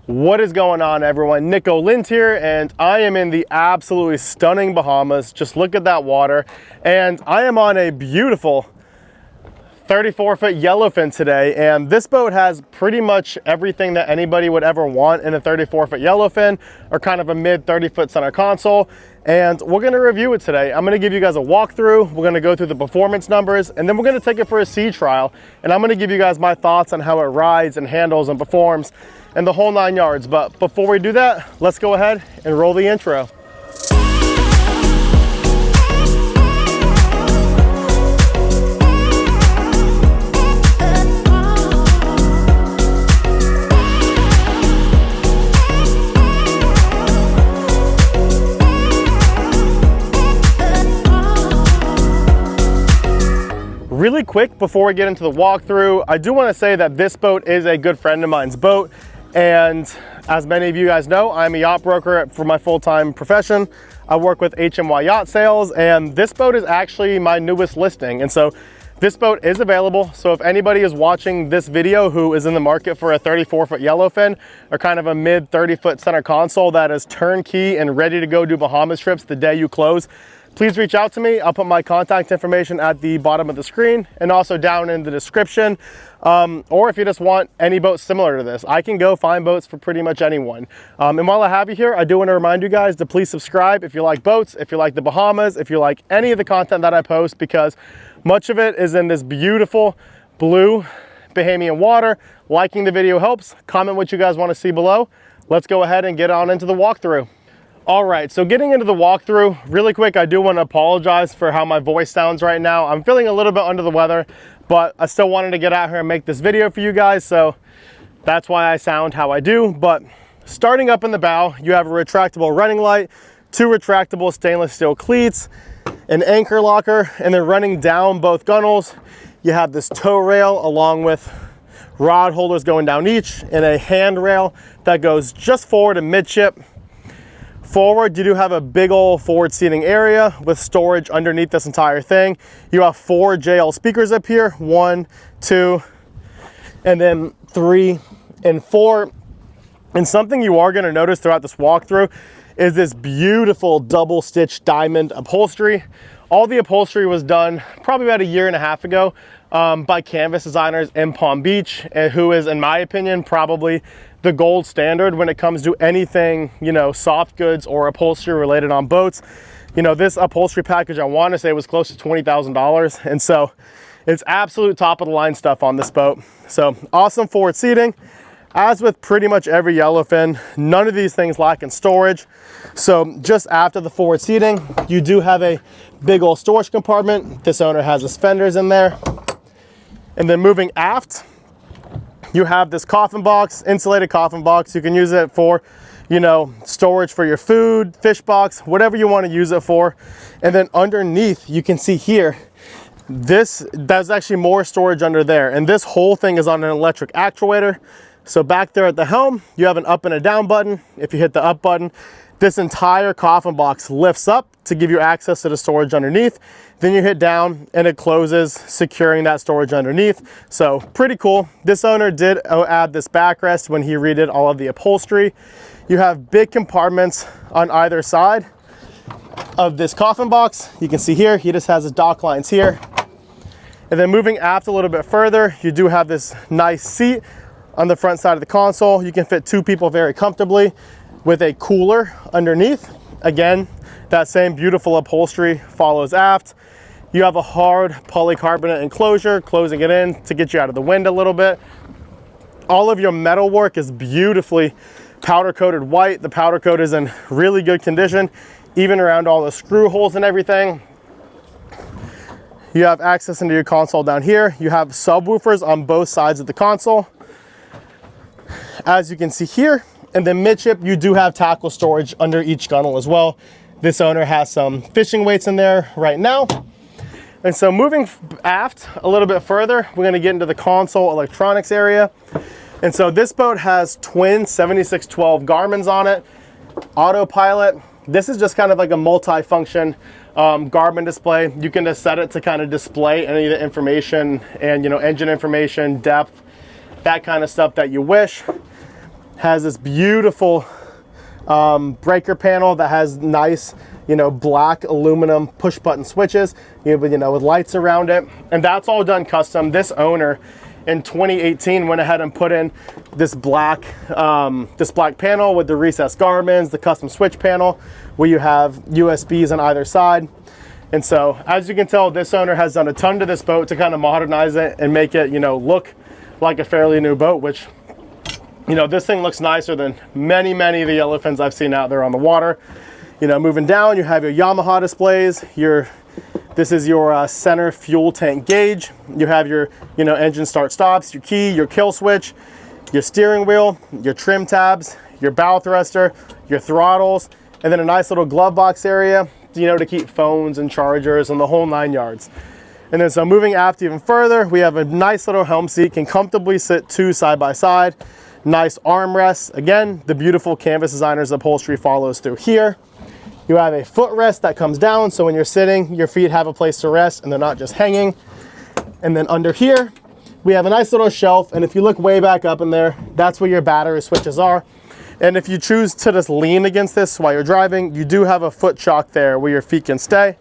What is going on, everyone? Nico Lind here, and I am in the absolutely stunning Bahamas. Just look at that water. And I am on a beautiful 34-foot Yellowfin today, and this boat has pretty much everything that anybody would ever want in a 34-foot Yellowfin, or kind of a mid 30-foot center console. And we're going to review it today. I'm going to give you guys a walkthrough. We're going to go through the performance numbers, and then we're going to take it for a sea trial. And I'm going to give you guys my thoughts on how it rides and handles and performs and the whole 9 yards. But before we do that, let's go ahead and roll the intro. Really quick before we get into the walkthrough, I do want to say that this boat is a good friend of mine's boat, and as many of you guys know, I'm a yacht broker for my full-time profession. I work with HMY Yacht Sales, and this boat is actually my newest listing, and so this boat is available. So if anybody is watching this video who is in the market for a 34-foot Yellowfin or kind of a mid 30-foot center console that is turnkey and ready to go do Bahamas trips the day you close, please reach out to me. I'll put my contact information at the bottom of the screen and also down in the description. Or if you just want any boat similar to this, I can go find boats for pretty much anyone. And while I have you here, I do want to remind you guys to please subscribe if you like boats, if you like the Bahamas, if you like any of the content that I post, because much of it is in this beautiful blue Bahamian water. Liking the video helps. Comment what you guys want to see below. Let's go ahead and get on into the walkthrough. All right, so getting into the walkthrough, really quick, I do want to apologize for how my voice sounds right now. I'm feeling a little bit under the weather, but I still wanted to get out here and make this video for you guys, so that's why I sound how I do. But starting up in the bow, you have a retractable running light, 2 retractable stainless steel cleats, an anchor locker, and then running down both gunnels, you have this tow rail along with rod holders going down each, and a handrail that goes just forward and midship. Forward, you do have a big old forward seating area with storage underneath this entire thing. You have 4 JL speakers up here, 1, 2, and then 3 and 4. And something you are going to notice throughout this walkthrough is this beautiful double stitch diamond upholstery. All the upholstery was done probably about 1.5 years ago by canvas designers in Palm Beach, and who is, in my opinion, probably the gold standard when it comes to anything, you know, soft goods or upholstery related on boats. You know, this upholstery package, I want to say, was close to $20,000, and so it's absolute top of the line stuff on this boat. So awesome forward seating. As with pretty much every Yellowfin, none of these things lack in storage. So just after the forward seating, you do have a big old storage compartment. This owner has his fenders in there. And then moving aft, you have this coffin box, insulated coffin box. You can use it for, you know, storage for your food, fish box, whatever you want to use it for. And then underneath, you can see here, there's actually more storage under there. And this whole thing is on an electric actuator. So back there at the helm, you have an up and a down button. If you hit the up button, this entire coffin box lifts up to give you access to the storage underneath. Then you hit down and it closes, securing that storage underneath. So pretty cool. This owner did add this backrest when he redid all of the upholstery. You have big compartments on either side of this coffin box. You can see here, he just has his dock lines here. And then moving aft a little bit further, you do have this nice seat on the front side of the console. You can fit 2 people very comfortably with a cooler underneath. Again, that same beautiful upholstery follows aft. You have a hard polycarbonate enclosure closing it in to get you out of the wind a little bit. All of your metal work is beautifully powder coated white. The powder coat is in really good condition, even around all the screw holes and everything. You have access into your console down here. You have subwoofers on both sides of the console, as you can see here. And then midship, you do have tackle storage under each gunnel as well. This owner has some fishing weights in there right now. And so moving aft a little bit further, we're gonna get into the console electronics area. And so this boat has twin 7612 Garmin's on it, autopilot. This is just kind of like a multi-function Garmin display. You can just set it to kind of display any of the information and, you know, engine information, depth, that kind of stuff that you wish. has this beautiful breaker panel that has nice, you know, black aluminum push button switches, you know, with lights around it. And that's all done custom. This owner in 2018 went ahead and put in this black panel with the recessed Garmins, the custom switch panel where you have USBs on either side. And so as you can tell, this owner has done a ton to this boat to kind of modernize it and make it, you know, look like a fairly new boat, which, you know, this thing looks nicer than many of the Yellowfins I've seen out there on the water. You know, moving down, you have your Yamaha displays. This is your center fuel tank gauge. You have your, you know, engine start stops, your key, your kill switch, your steering wheel, your trim tabs, your bow thruster, your throttles, and then a nice little glove box area, you know, to keep phones and chargers and the whole 9 yards. And then so moving aft even further, we have a nice little helm seat, can comfortably sit 2 side by side. Nice armrests. Again, the beautiful Canvas Designers upholstery follows through here. You have a footrest that comes down, so when you're sitting, your feet have a place to rest and they're not just hanging. And then under here, we have a nice little shelf, and if you look way back up in there, that's where your battery switches are. And if you choose to just lean against this while you're driving, you do have a foot chock there where your feet can stay.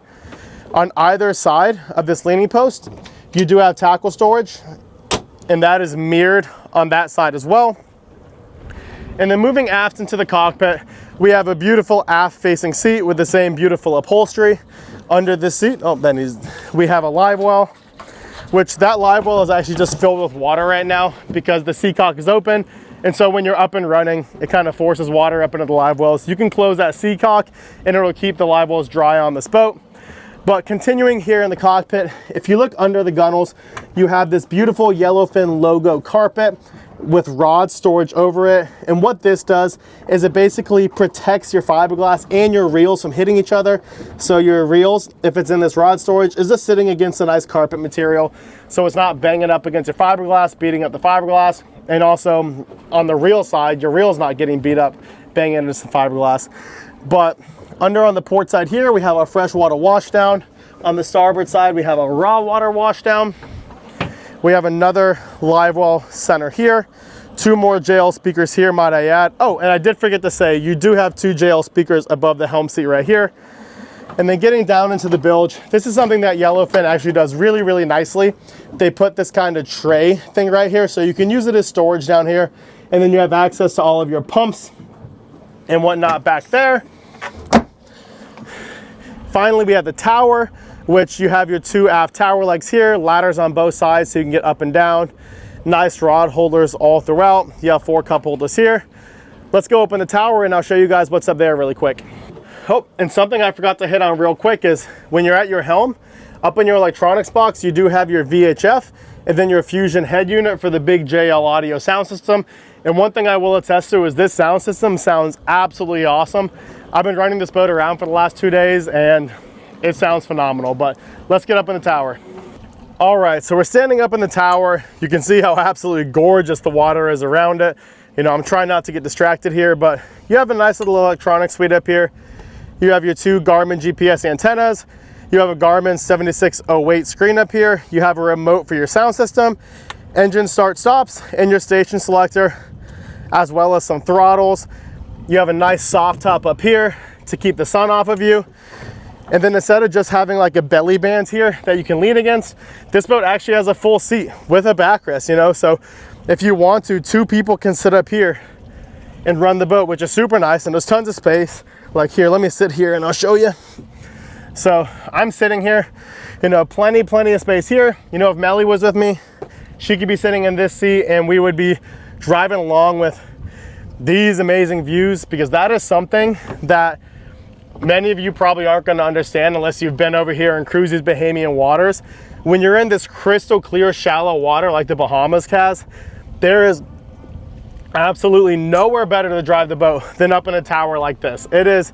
On either side of this leaning post, you do have tackle storage, and that is mirrored on that side as well. And then moving aft into the cockpit, we have a beautiful aft facing seat with the same beautiful upholstery. Under this seat, we have a live well, which that live well is actually just filled with water right now because the seacock is open. And so when you're up and running, it kind of forces water up into the live wells. You can close that seacock and it'll keep the live wells dry on this boat. But continuing here in the cockpit, if you look under the gunnels, you have this beautiful Yellowfin logo carpet with rod storage over it. And what this does is it basically protects your fiberglass and your reels from hitting each other. So your reels, if it's in this rod storage, is just sitting against a nice carpet material. So it's not banging up against your fiberglass, beating up the fiberglass. And also on the reel side, your reel's not getting beat up, banging into some fiberglass. But under on the port side here, we have a freshwater washdown. On the starboard side, we have a raw water washdown. We have another live well center here. 2 more JL speakers here, might I add. Oh, and I did forget to say, you do have 2 JL speakers above the helm seat right here. And then getting down into the bilge, this is something that Yellowfin actually does really nicely. They put this kind of tray thing right here, so you can use it as storage down here. And then you have access to all of your pumps and whatnot back there. Finally, we have the tower, which you have your 2 aft tower legs here, ladders on both sides so you can get up and down. Nice rod holders all throughout. You have 4 cup holders here. Let's go open the tower and I'll show you guys what's up there really quick. Oh, and something I forgot to hit on real quick is when you're at your helm, up in your electronics box, you do have your VHF and then your Fusion head unit for the big JL audio sound system. And one thing I will attest to is this sound system sounds absolutely awesome. I've been running this boat around for the last 2 days and it sounds phenomenal, but let's get up in the tower. All right, so we're standing up in the tower. You can see how absolutely gorgeous the water is around it. You know, I'm trying not to get distracted here, but you have a nice little electronic suite up here. You have your 2 Garmin GPS antennas. You have a Garmin 7608 screen up here. You have a remote for your sound system, engine start stops, and your station selector, as well as some throttles. You have a nice soft top up here to keep the sun off of you. And then instead of just having like a belly band here that you can lean against, this boat actually has a full seat with a backrest, you know? So if you want to, 2 people can sit up here and run the boat, which is super nice. And there's tons of space. Like here, let me sit here and I'll show you. So I'm sitting here, you know, plenty of space here. You know, if Melly was with me, she could be sitting in this seat and we would be driving along with these amazing views, because that is something that many of you probably aren't going to understand unless you've been over here in Cruise's Bahamian waters. When you're in this crystal clear shallow water like the Bahamas has, there is absolutely nowhere better to drive the boat than up in a tower like this. It is,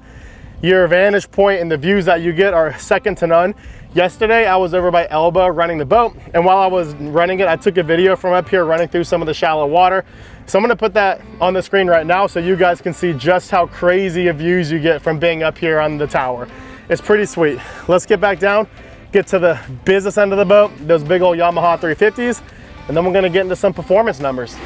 your vantage point and the views that you get are second to none. Yesterday I was over by Elba running the boat, and while I was running it, I took a video from up here running through some of the shallow water. So I'm going to put that on the screen right now so you guys can see just how crazy of views you get from being up here on the tower. It's pretty sweet. Let's get back down, get to the business end of the boat, those big old Yamaha 350s, and then we're going to get into some performance numbers.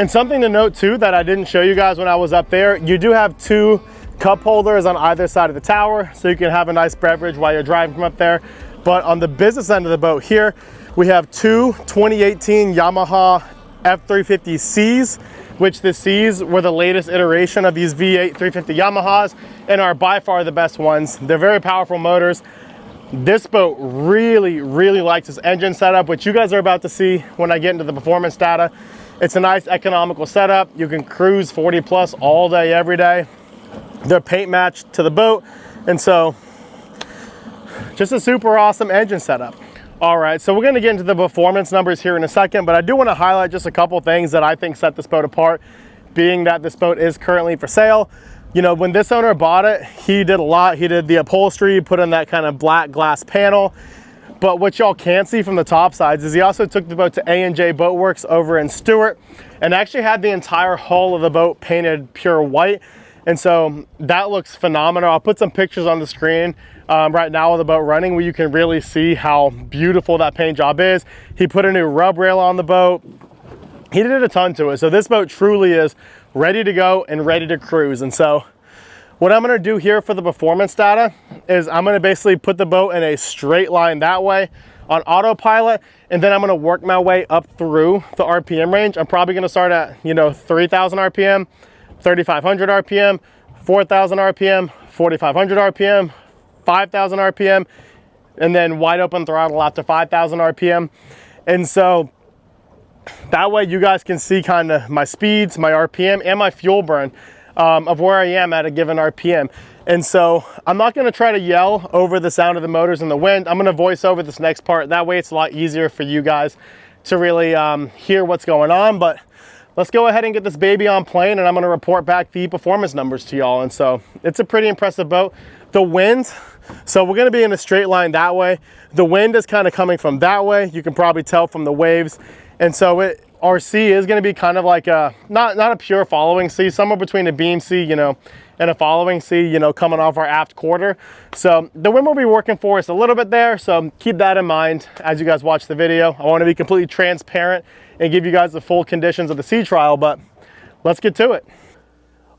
And something to note too that I didn't show you guys when I was up there, you do have 2 cup holders on either side of the tower, so you can have a nice beverage while you're driving from up there. But on the business end of the boat here, we have 2 2018 Yamaha F350 Cs, which the Cs were the latest iteration of these V8 350 Yamahas and are by far the best ones. They're very powerful motors. This boat really likes this engine setup, which you guys are about to see when I get into the performance data. It's a nice economical setup. You can cruise 40 plus all day, every day. They're paint matched to the boat, and so just a super awesome engine setup. All right, so we're gonna get into the performance numbers here in a second, but I do wanna highlight just a couple things that I think set this boat apart, being that this boat is currently for sale. You know, when this owner bought it, he did a lot. He did the upholstery, put in that kind of black glass panel. But what y'all can't see from the top sides is he also took the boat to A&J Boatworks over in Stewart and actually had the entire hull of the boat painted pure white. And so that looks phenomenal. I'll put some pictures on the screen right now of the boat running where you can really see how beautiful that paint job is. He put a new rub rail on the boat. He did a ton to it. So this boat truly is ready to go and ready to cruise. And so what I'm gonna do here for the performance data is I'm gonna basically put the boat in a straight line that way on autopilot, and then I'm gonna work my way up through the RPM range. I'm probably gonna start at, you know, 3,000 RPM, 3,500 RPM, 4,000 RPM, 4,500 RPM, 5,000 RPM, and then wide open throttle after 5,000 RPM. And so that way you guys can see kind of my speeds, my RPM, and my fuel burn of where I am at a given RPM. And so I'm not gonna try to yell over the sound of the motors and the wind. I'm gonna voice over this next part. That way it's a lot easier for you guys to really hear what's going on. But let's go ahead and get this baby on plane, and I'm gonna report back the performance numbers to y'all. And so it's a pretty impressive boat. The wind, so we're gonna be in a straight line that way. The wind is kind of coming from that way. You can probably tell from the waves. And so our C is gonna be kind of like a, not a pure following C, somewhere between a beam C, you know, and a following C, you know, coming off our aft quarter. So the wind will be working for us a little bit there. So keep that in mind as you guys watch the video. I wanna be completely transparent and give you guys the full conditions of the sea trial, but let's get to it.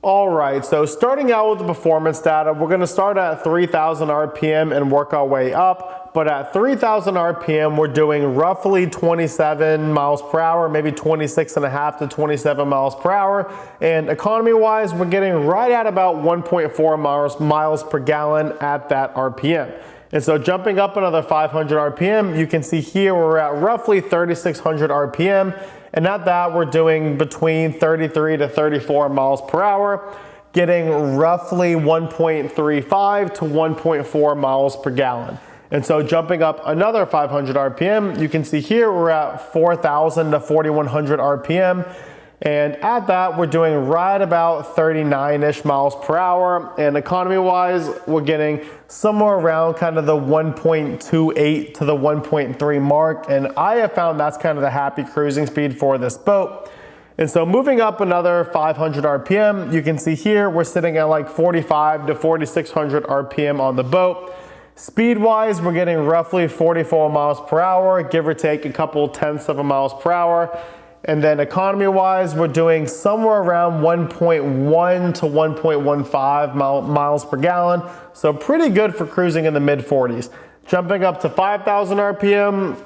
All right, so starting out with the performance data, we're gonna start at 3,000 RPM and work our way up. But at 3,000 RPM, we're doing roughly 27 miles per hour, maybe 26.5 to 27 miles per hour. And economy-wise, we're getting right at about 1.4 miles per gallon at that RPM. And so jumping up another 500 RPM, you can see here we're at roughly 3,600 RPM. And at that, we're doing between 33 to 34 miles per hour, getting roughly 1.35 to 1.4 miles per gallon. And so jumping up another 500 RPM, you can see here we're at 4,000 to 4,100 RPM. And at that, we're doing right about 39-ish miles per hour. And economy-wise, we're getting somewhere around kind of the 1.28 to the 1.3 mark. And I have found that's kind of the happy cruising speed for this boat. And so moving up another 500 RPM, you can see here we're sitting at like 45 to 4,600 RPM on the boat. Speed-wise, we're getting roughly 44 miles per hour, give or take a couple tenths of a miles per hour. And then economy-wise, we're doing somewhere around 1.1 to 1.15 miles per gallon. So pretty good for cruising in the mid-40s. Jumping up to 5,000 RPM,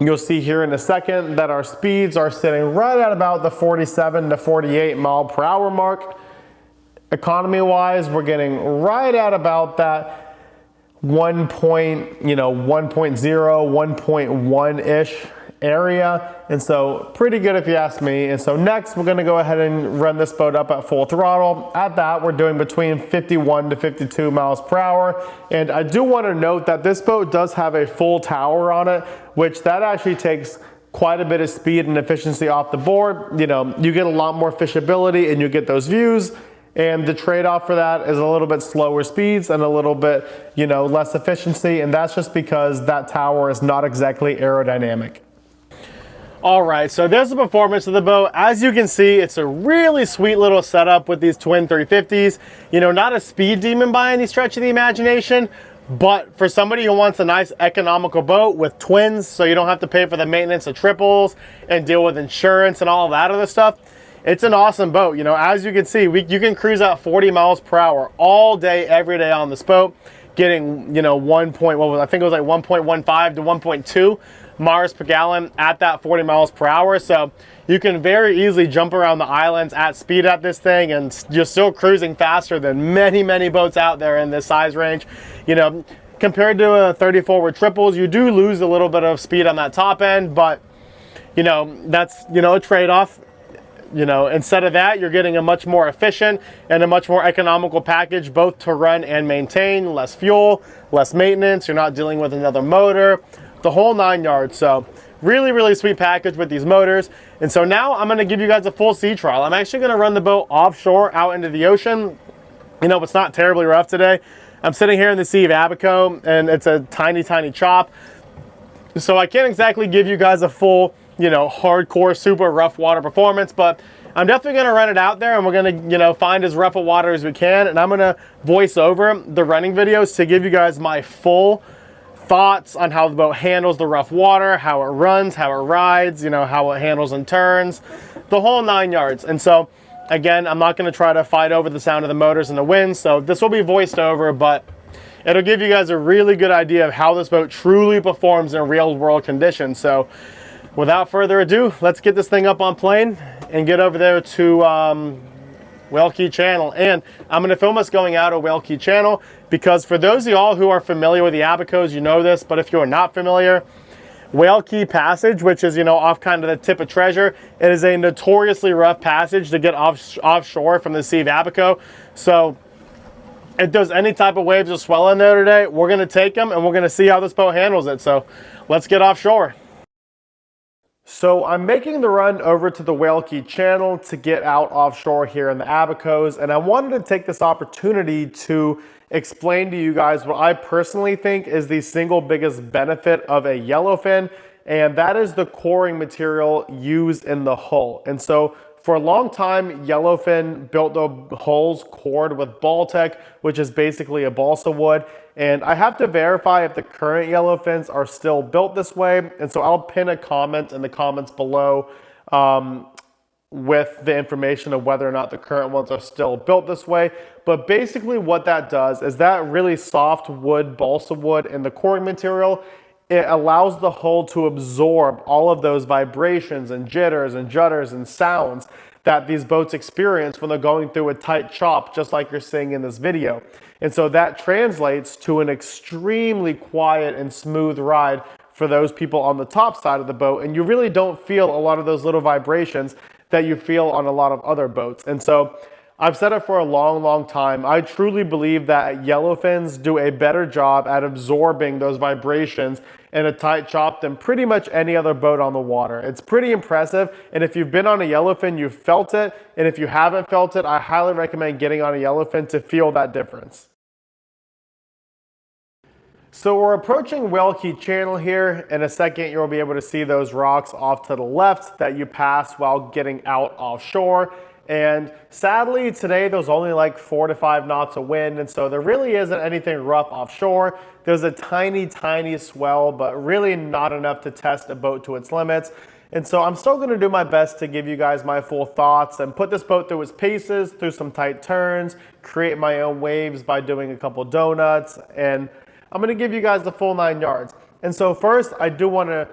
you'll see here in a second that our speeds are sitting right at about the 47 to 48 mile per hour mark. Economy-wise, we're getting right at about that 1.0, 1.1-ish area, and so pretty good if you ask me. And so next we're going to go ahead and run this boat up at full throttle. At that, we're doing between 51 to 52 miles per hour. And I do want to note that this boat does have a full tower on it, which that actually takes quite a bit of speed and efficiency off the board. You know, you get a lot more fishability and you get those views. And the trade-off for that is a little bit slower speeds and a little bit, less efficiency. And that's just because that tower is not exactly aerodynamic. All right, so there's the performance of the boat. As you can see, it's a really sweet little setup with these twin 350s. Not a speed demon by any stretch of the imagination, but for somebody who wants a nice economical boat with twins, so you don't have to pay for the maintenance of triples and deal with insurance and all of that other stuff, It's an awesome boat. You know, as you can see, you can cruise at 40 miles per hour all day, every day on this boat, getting, you know, I think it was like 1.15 to 1.2 miles per gallon at that 40 miles per hour. So you can very easily jump around the islands at speed at this thing, and you're still cruising faster than many, many boats out there in this size range. You know, compared to a 34 with triples, you do lose a little bit of speed on that top end, but you know, that's, you know, a trade-off. You know, instead of that, you're getting a much more efficient and a much more economical package, both to run and maintain, less fuel, less maintenance. You're not dealing with another motor, the whole 9 yards. So really, really sweet package with these motors. And so now I'm going to give you guys a full sea trial. I'm actually going to run the boat offshore out into the ocean. You know, it's not terribly rough today. I'm sitting here in the Sea of Abaco, and it's a tiny, tiny chop. So I can't exactly give you guys a full, you know, hardcore, super rough water performance, but I'm definitely going to run it out there, and we're going to, you know, find as rough a water as we can. And I'm going to voice over the running videos to give you guys my full thoughts on how the boat handles the rough water, how it runs, how it rides, you know, how it handles and turns, the whole 9 yards. And so again, I'm not going to try to fight over the sound of the motors and the wind, so this will be voiced over, but it'll give you guys a really good idea of how this boat truly performs in real world conditions. So without further ado, let's get this thing up on plane and get over there to Whale Key Channel. And I'm going to film us going out of Whale Key Channel, because for those of y'all who are familiar with the Abacos, you know this, but if you're not familiar, Whale Key Passage, which is, you know, off kind of the tip of Treasure, it is a notoriously rough passage to get offshore from the Sea of Abaco. So if there's any type of waves or swell in there today, we're going to take them and we're going to see how this boat handles it. So let's get offshore. So I'm making the run over to the Whale Key Channel to get out offshore here in the Abacos, and I wanted to take this opportunity to explain to you guys what I personally think is the single biggest benefit of a Yellowfin, and that is the coring material used in the hull. And so for a long time, Yellowfin built the hulls cored with Baltic, which is basically a balsa wood. And I have to verify if the current Yellowfins are still built this way. And so I'll pin a comment in the comments below with the information of whether or not the current ones are still built this way. But basically what that does is that really soft wood, balsa wood, and the coring material, it allows the hull to absorb all of those vibrations and jitters and judders and sounds that these boats experience when they're going through a tight chop, just like you're seeing in this video. And so that translates to an extremely quiet and smooth ride for those people on the top side of the boat. And you really don't feel a lot of those little vibrations that you feel on a lot of other boats. And so I've said it for a long, long time. I truly believe that Yellowfins do a better job at absorbing those vibrations in a tight chop than pretty much any other boat on the water. It's pretty impressive. And if you've been on a Yellowfin, you've felt it. And if you haven't felt it, I highly recommend getting on a Yellowfin to feel that difference. So we're approaching Whale Key Channel here. In a second, you'll be able to see those rocks off to the left that you pass while getting out offshore. And sadly, today there's only like 4 to 5 knots of wind, and so there really isn't anything rough offshore. There's a tiny, tiny swell, but really not enough to test a boat to its limits. And so I'm still going to do my best to give you guys my full thoughts and put this boat through its paces, through some tight turns, create my own waves by doing a couple donuts, and I'm going to give you guys the full 9 yards. And so first, I do want to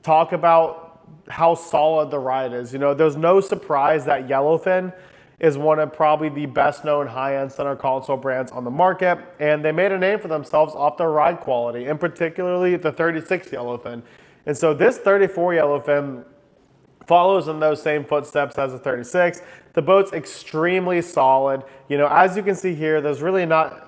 talk about how solid the ride is. You know, there's no surprise that Yellowfin is one of probably the best known high-end center console brands on the market, and they made a name for themselves off their ride quality, and particularly the 36 Yellowfin. And so this 34 Yellowfin follows in those same footsteps as the 36. The boat's extremely solid. You know, as you can see here, there's really not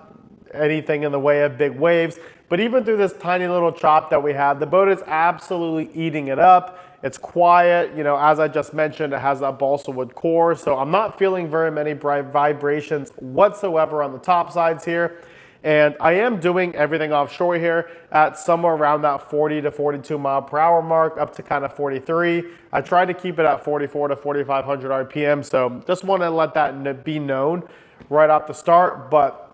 anything in the way of big waves, but even through this tiny little chop that we have, the boat is absolutely eating it up. It's quiet, you know, as I just mentioned, it has that balsa wood core, so I'm not feeling very many vibrations whatsoever on the top sides here. And I am doing everything offshore here at somewhere around that 40 to 42 mile per hour mark, up to kind of 43. I try to keep it at 44 to 4,500 RPM, so just want to let that be known right off the start. But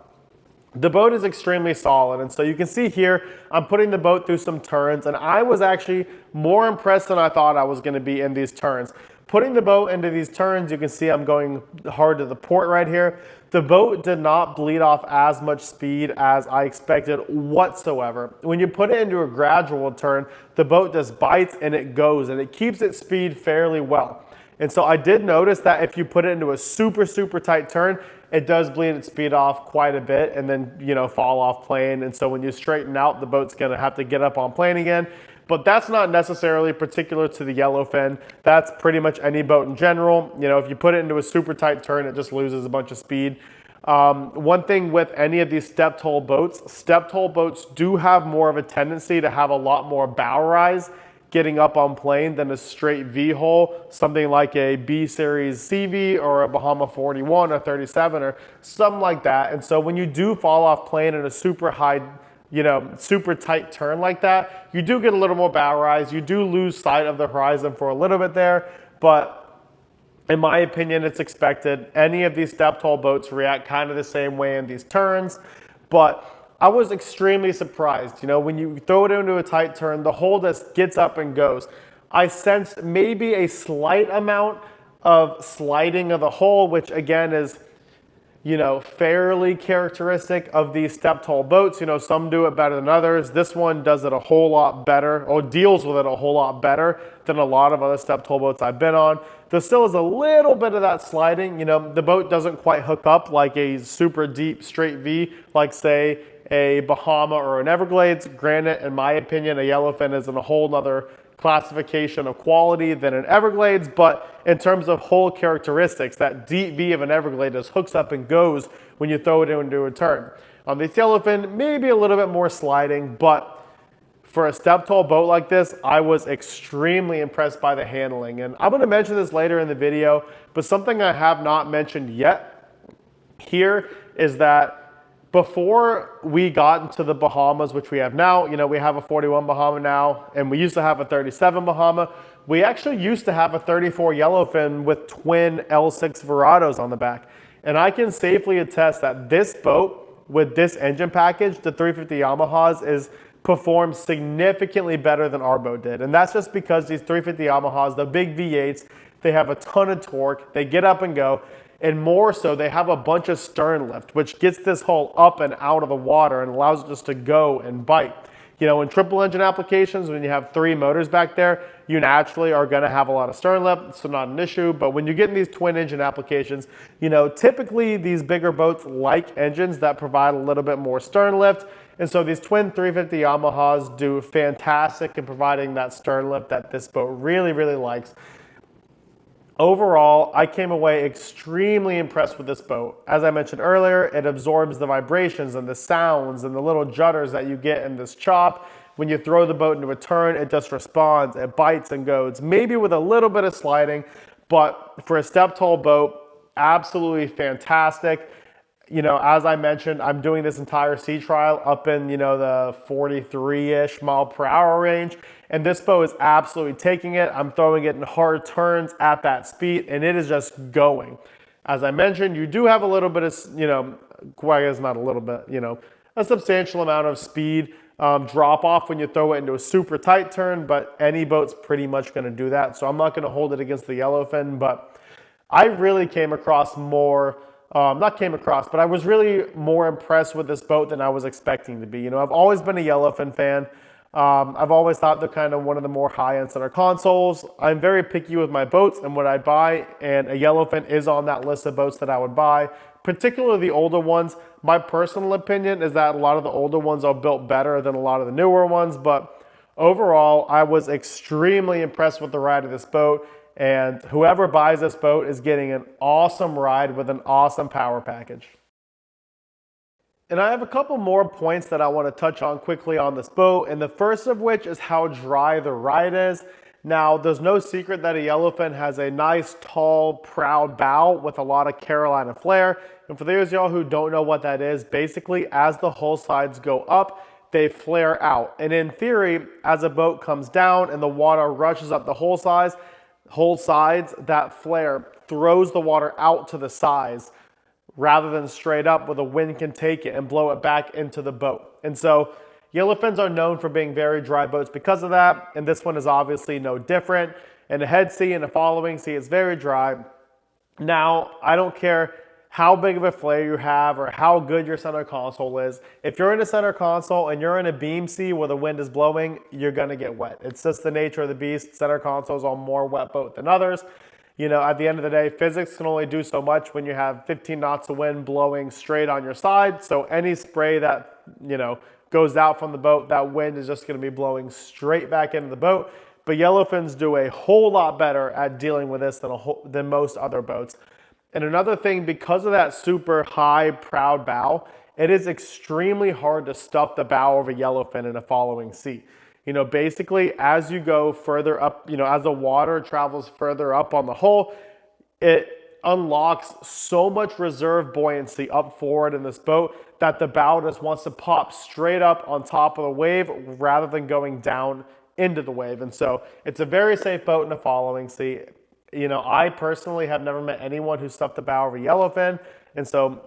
the boat is extremely solid, and so you can see here, I'm putting the boat through some turns, and I was actually more impressed than I thought I was going to be in these turns. Putting the boat into these turns, you can see I'm going hard to the port right here. The boat did not bleed off as much speed as I expected whatsoever. When you put it into a gradual turn, the boat just bites and it goes, and it keeps its speed fairly well. And so I did notice that if you put it into a super tight turn, it does bleed its speed off quite a bit and then, you know, fall off plane. And so when you straighten out, the boat's gonna have to get up on plane again. But that's not necessarily particular to the Yellowfin. That's pretty much any boat in general. You know, if you put it into a super tight turn, it just loses a bunch of speed. One thing with any of these stepped hull boats do have more of a tendency to have a lot more bow rise getting up on plane than a straight V hull, something like a B series CV or a Bahama 41 or 37 or something like that. And so when you do fall off plane in a super high, you know, super tight turn like that, you do get a little more bow rise. You do lose sight of the horizon for a little bit there, but in my opinion, it's expected. Any of these stepped hull boats react kind of the same way in these turns, but I was extremely surprised. You know, when you throw it into a tight turn, the hull just gets up and goes. I sensed maybe a slight amount of sliding of the hull, which again is, you know, fairly characteristic of these stepped hull boats. You know, some do it better than others. This one does it a whole lot better, or deals with it a whole lot better than a lot of other stepped hull boats I've been on. There still is a little bit of that sliding. You know, the boat doesn't quite hook up like a super deep straight V, like say a Bahama or an Everglades. Granted, in my opinion, a Yellowfin is in a whole nother classification of quality than an Everglades, but in terms of hull characteristics, that deep V of an Everglades just hooks up and goes when you throw it into a turn. On this Yellowfin, maybe a little bit more sliding, but for a stepped hull boat like this, I was extremely impressed by the handling. And I'm going to mention this later in the video, but something I have not mentioned yet here is that before we got into the Bahamas, which we have now, you know, we have a 41 Bahama now, and we used to have a 37 Bahama. We actually used to have a 34 Yellowfin with twin L6 Verados on the back. And I can safely attest that this boat with this engine package, the 350 Yamahas, performs significantly better than our boat did. And that's just because these 350 Yamahas, the big V8s, they have a ton of torque, they get up and go. And more so, they have a bunch of stern lift, which gets this hull up and out of the water and allows it just to go and bite. You know, in triple engine applications, when you have 3 motors back there, you naturally are going to have a lot of stern lift, so not an issue. But when you get in these twin engine applications, you know, typically these bigger boats like engines that provide a little bit more stern lift. And so these twin 350 Yamahas do fantastic in providing that stern lift that this boat really likes. Overall, I came away extremely impressed with this boat. As I mentioned earlier, it absorbs the vibrations and the sounds and the little judders that you get in this chop. When you throw the boat into a turn, it just responds, it bites and goes, maybe with a little bit of sliding, but for a stepped hull boat, absolutely fantastic. You know, as I mentioned, I'm doing this entire sea trial up in, you know, the 43-ish mile per hour range. And this boat is absolutely taking it. I'm throwing it in hard turns at that speed, and it is just going. As I mentioned, you do have a little bit of, you know, I guess not a little bit, you know, a substantial amount of speed drop off when you throw it into a super tight turn, but any boat's pretty much going to do that. So I'm not going to hold it against the Yellowfin, but I really came across more. But I was really more impressed with this boat than I was expecting to be. You know, I've always been a Yellowfin fan. I've always thought they're kind of one of the more high-end center consoles. I'm very picky with my boats and what I buy, and a Yellowfin is on that list of boats that I would buy, particularly the older ones. My personal opinion is that a lot of the older ones are built better than a lot of the newer ones, but overall, I was extremely impressed with the ride of this boat. And whoever buys this boat is getting an awesome ride with an awesome power package. And I have a couple more points that I want to touch on quickly on this boat. And the first of which is how dry the ride is. Now, there's no secret that a Yellowfin has a nice, tall, proud bow with a lot of Carolina flare. And for those of y'all who don't know what that is, basically as the hull sides go up, they flare out. And in theory, as a boat comes down and the water rushes up the hull sides, that flare throws the water out to the sides rather than straight up where the wind can take it and blow it back into the boat. And so Yellowfins are known for being very dry boats because of that, and this one is obviously no different. In the head sea and the following sea, it's very dry. Now, I don't care how big of a flare you have or how good your center console is. If you're in a center console and you're in a beam sea where the wind is blowing, you're gonna get wet. It's just the nature of the beast. Center consoles are more wet boat than others. You know, at the end of the day, physics can only do so much when you have 15 knots of wind blowing straight on your side. So any spray that, you know, goes out from the boat, that wind is just gonna be blowing straight back into the boat. But Yellowfins do a whole lot better at dealing with this than most other boats. And another thing, because of that super high, proud bow, it is extremely hard to stuff the bow of a Yellowfin in a following sea. You know, basically, as you go further up, you know, as the water travels further up on the hull, it unlocks so much reserve buoyancy up forward in this boat that the bow just wants to pop straight up on top of the wave rather than going down into the wave. And so it's a very safe boat in a following sea. You know, I personally have never met anyone who stuffed the bow of a Yellowfin, and so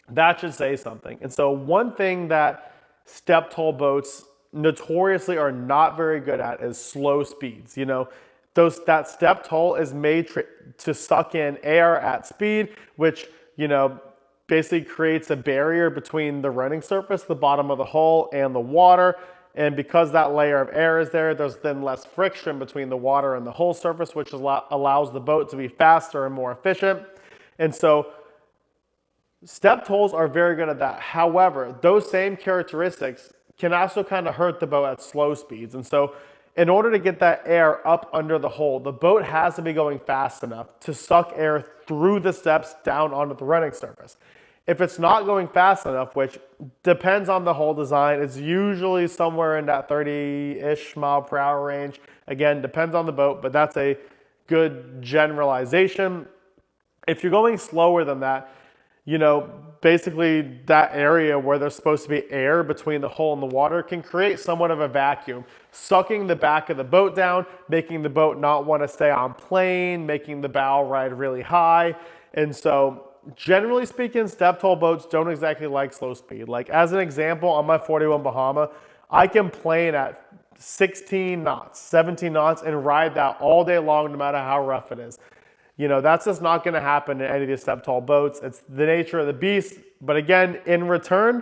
that should say something. And so one thing that step-toll boats notoriously are not very good at is slow speeds. You know, that step-toll is made to suck in air at speed, which, you know, basically creates a barrier between the running surface, the bottom of the hull, and the water. And because that layer of air is there, there's then less friction between the water and the hull surface, which allows the boat to be faster and more efficient. And so step tolls are very good at that. However, those same characteristics can also kind of hurt the boat at slow speeds. And so in order to get that air up under the hull, the boat has to be going fast enough to suck air through the steps down onto the running surface. If it's not going fast enough, which depends on the hull design, it's usually somewhere in that 30-ish mile per hour range. Again, depends on the boat, but that's a good generalization. If you're going slower than that, you know, basically that area where there's supposed to be air between the hull and the water can create somewhat of a vacuum, sucking the back of the boat down, making the boat not want to stay on plane, making the bow ride really high. And so generally speaking, step-toll boats don't exactly like slow speed. Like as an example, on my 41 Bahama, I can plane at 16 knots, 17 knots and ride that all day long no matter how rough it is. You know, that's just not going to happen in any of these step-toll boats. It's the nature of the beast. But again, in return,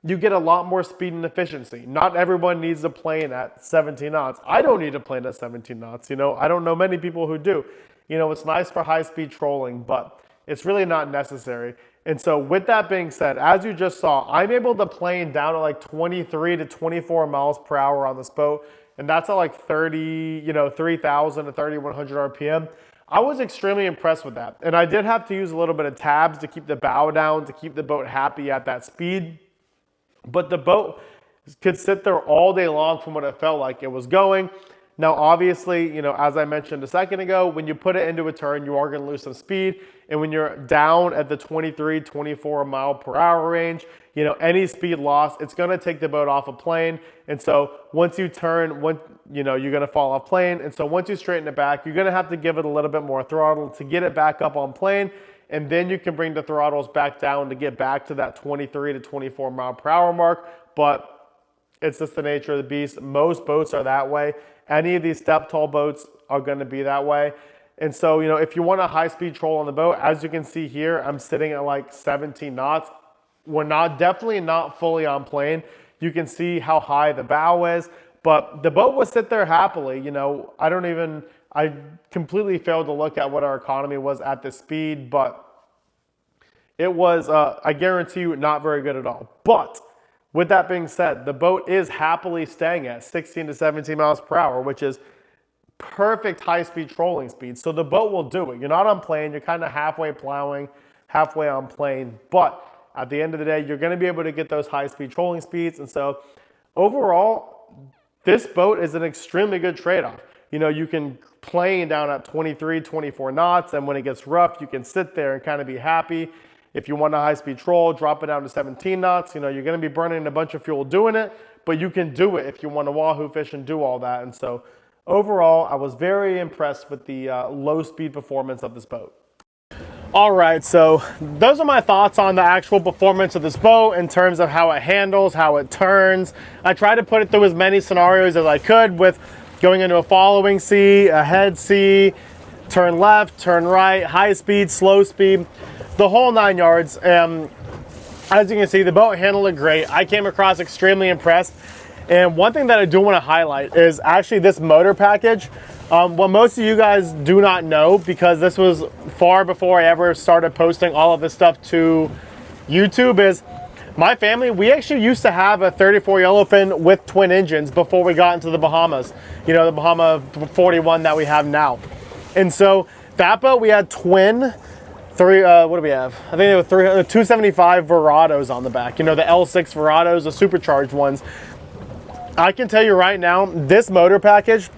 you get a lot more speed and efficiency. Not everyone needs to plane at 17 knots. I don't need to plane at 17 knots. You know, I don't know many people who do. You know, it's nice for high-speed trolling, but it's really not necessary. And so with that being said, as you just saw, I'm able to plane down at like 23 to 24 miles per hour on this boat. And that's at like 3,000 to 3,100 RPM. I was extremely impressed with that. And I did have to use a little bit of tabs to keep the bow down, to keep the boat happy at that speed. But the boat could sit there all day long from what it felt like it was going. Now, obviously, you know, as I mentioned a second ago, when you put it into a turn, you are going to lose some speed. And when you're down at the 23, 24 mile per hour range, you know, any speed loss, it's going to take the boat off a plane. And so once you turn, you know, you're going to fall off plane. And so once you straighten it back, you're going to have to give it a little bit more throttle to get it back up on plane. And then you can bring the throttles back down to get back to that 23 to 24 mile per hour mark. But it's just the nature of the beast. Most boats are that way. Any of these step-toll boats are going to be that way. And so, you know, if you want a high-speed troll on the boat, as you can see here, I'm sitting at like 17 knots. We're definitely not fully on plane. You can see how high the bow is, but the boat will sit there happily. You know, I completely failed to look at what our economy was at this speed, but it was, I guarantee you, not very good at all. But with that being said, the boat is happily staying at 16 to 17 miles per hour, which is perfect high-speed trolling speed. So the boat will do it. You're not on plane. You're kind of halfway plowing, halfway on plane. But at the end of the day, you're going to be able to get those high-speed trolling speeds. And so overall, this boat is an extremely good trade-off. You know, you can plane down at 23, 24 knots, and when it gets rough, you can sit there and kind of be happy. If you want a high-speed troll, drop it down to 17 knots. You know, you're going to be burning a bunch of fuel doing it, but you can do it if you want to wahoo fish and do all that. And so overall, I was very impressed with the low-speed performance of this boat. All right, so those are my thoughts on the actual performance of this boat in terms of how it handles, how it turns. I tried to put it through as many scenarios as I could with going into a following C, a head C, turn left, turn right, high speed, slow speed, the whole 9 yards. And as you can see, the boat handled it great. I came across extremely impressed. And one thing that I do want to highlight is actually this motor package. What most of you guys do not know, because this was far before I ever started posting all of this stuff to YouTube, is my family, we actually used to have a 34 Yellowfin with twin engines before we got into the Bahamas. You know, the Bahama 41 that we have now. And so that boat, we had twin, what do we have? I think they were 275 Verados on the back. You know, the L6 Verados, the supercharged ones. I can tell you right now, this motor package,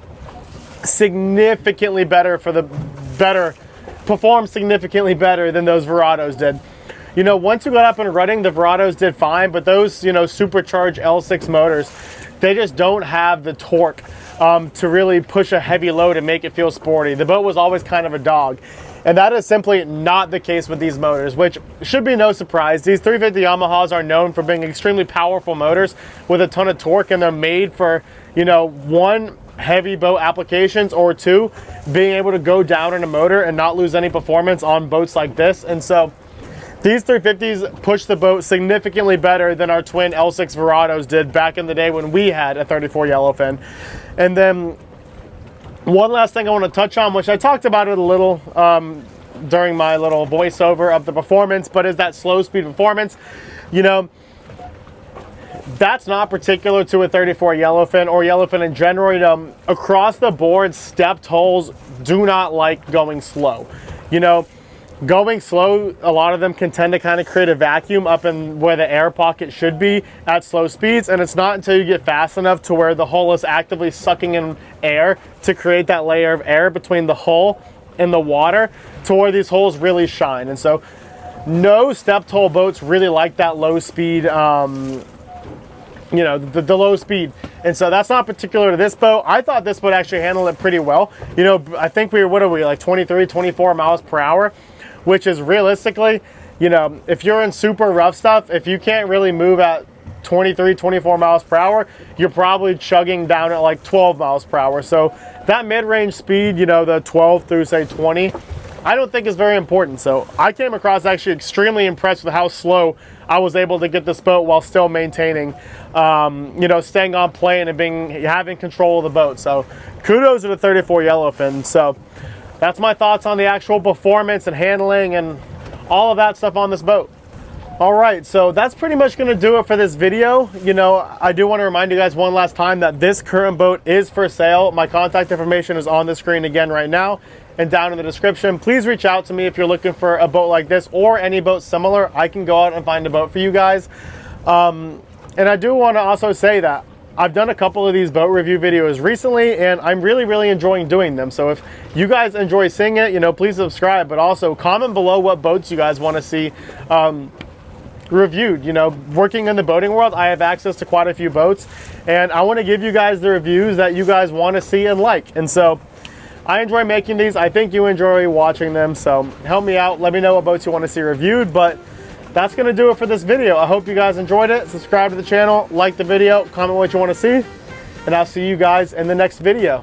significantly better performed significantly better than those Verados did. You know, once we got up and running, the Verados did fine, but those, you know, supercharged L6 motors, they just don't have the torque to really push a heavy load and make it feel sporty. The boat was always kind of a dog. And that is simply not the case with these motors, which should be no surprise. These 350 Yamahas are known for being extremely powerful motors with a ton of torque, and they're made for, you know, one, heavy boat applications, or two, being able to go down in a motor and not lose any performance on boats like this. And so these 350s push the boat significantly better than our twin L6 Verados did back in the day when we had a 34 Yellowfin. And then one last thing I want to touch on, which I talked about it a little during my little voiceover of the performance, but is that slow speed performance. You know, that's not particular to a 34 Yellowfin or Yellowfin in general. You know, across the board, stepped hulls do not like going slow. You know, going slow, a lot of them can tend to kind of create a vacuum up in where the air pocket should be at slow speeds, and it's not until you get fast enough to where the hull is actively sucking in air to create that layer of air between the hull and the water to where these holes really shine. And so no stepped hull boats really like that low speed, you know, the low speed. And so that's not particular to this boat. I thought this boat actually handled it pretty well. You know, I think we were, what are we, like 23, 24 miles per hour, which is realistically, you know, if you're in super rough stuff, if you can't really move at 23, 24 miles per hour, you're probably chugging down at like 12 miles per hour. So that mid-range speed, you know, the 12 through say 20, I don't think is very important. So I came across actually extremely impressed with how slow I was able to get this boat while still maintaining, you know, staying on plane and having control of the boat. So kudos to the 34 Yellowfin. So that's my thoughts on the actual performance and handling and all of that stuff on this boat. All right, so that's pretty much gonna do it for this video. You know, I do wanna remind you guys one last time that this current boat is for sale. My contact information is on the screen again right now and down in the description. Please reach out to me if you're looking for a boat like this or any boat similar. I can go out and find a boat for you guys. And I do wanna also say that I've done a couple of these boat review videos recently, and I'm really enjoying doing them. So if you guys enjoy seeing it, you know, please subscribe, but also comment below what boats you guys wanna see reviewed. You know, working in the boating world, I have access to quite a few boats, and I want to give you guys the reviews that you guys want to see and like. And so I enjoy making these. I think you enjoy watching them, so help me out. Let me know what boats you want to see reviewed. But that's going to do it for this video. I hope you guys enjoyed it. Subscribe to the channel, like the video, comment what you want to see, and I'll see you guys in the next video.